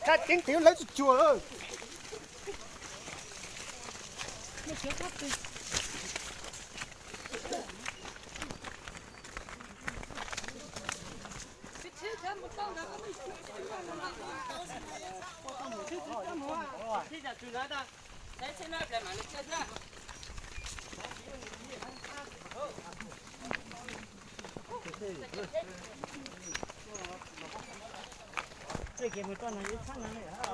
Cắt tiếng tiếng lấy chùa ơi. Cái kia một con này chắc là này hả?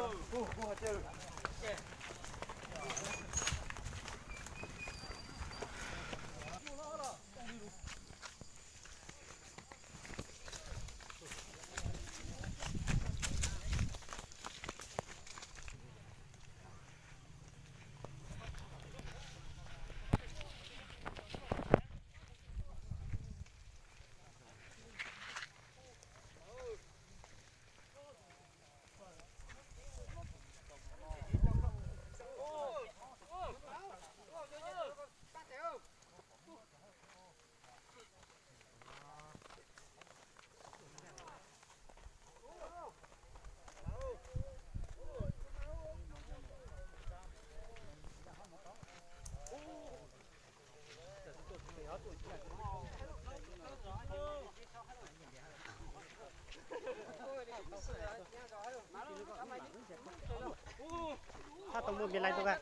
Sao tao mua cái này tao cả?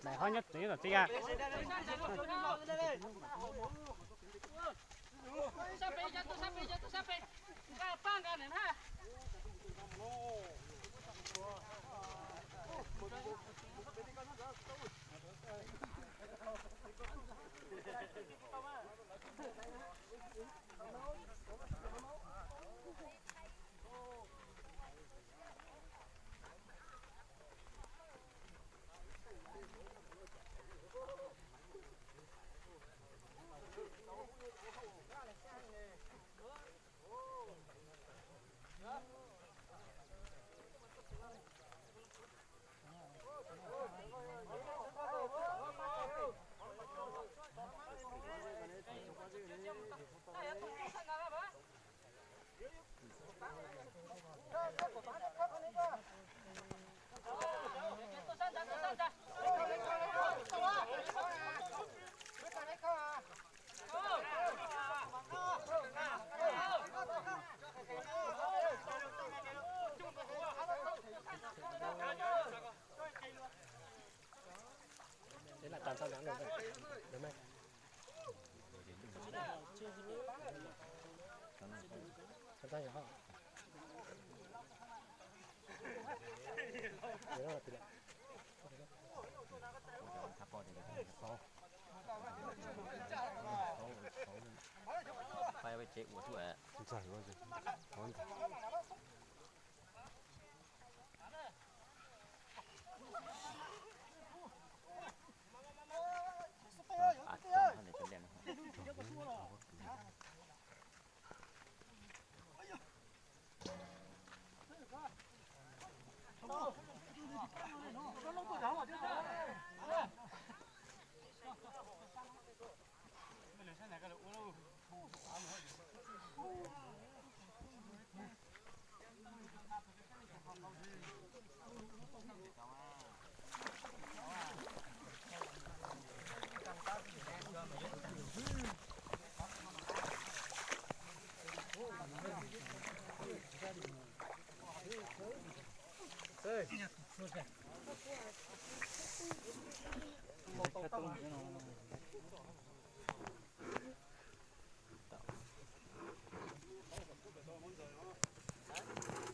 Này hơi nhất tí rồi tí à? Thế là toàn sau nắng được rồi. Được không? Thật ra hả? Đấy là tỷ lệ. Phảiไปเช็คหัวถั่ว Trời ơi.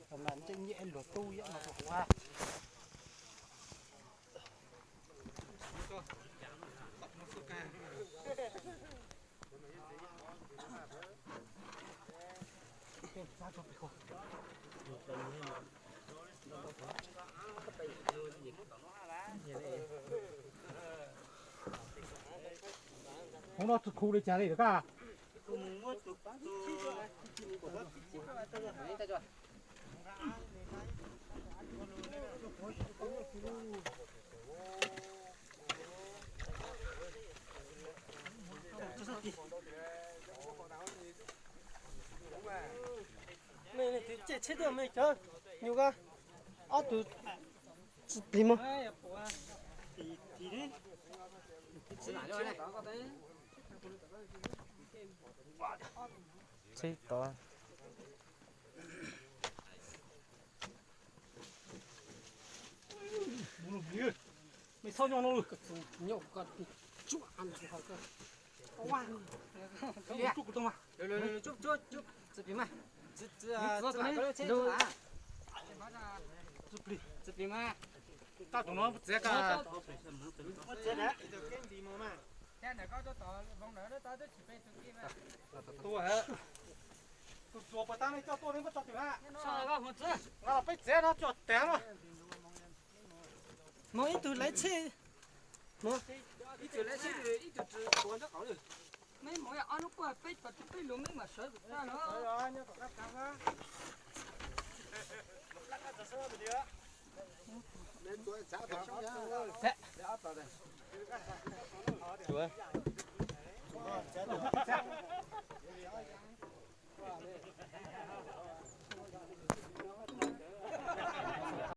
hôm nay trên nhẹ lửa tu vậy mà cũng qua không nó khu đi trả đi được à mày này chết được mày chơi nhiều cơ từ tìm mà thì đi chết to mày sao nhau nó được nhậu còn chua ăn thì phải cơ oan chụp của tôi mà chút chụp phim mày chụp phim mà tao tụi nó dễ cả dễ đấy tôi hả tôi chụp vào tao này cho tôi đến bắt chụp thì ha nó phải dễ nó chụp té mà mỗi từ lấy xe mấy mỗi ăn lúc qua bít và bít luôn mấy mà sợ ra nó Chúa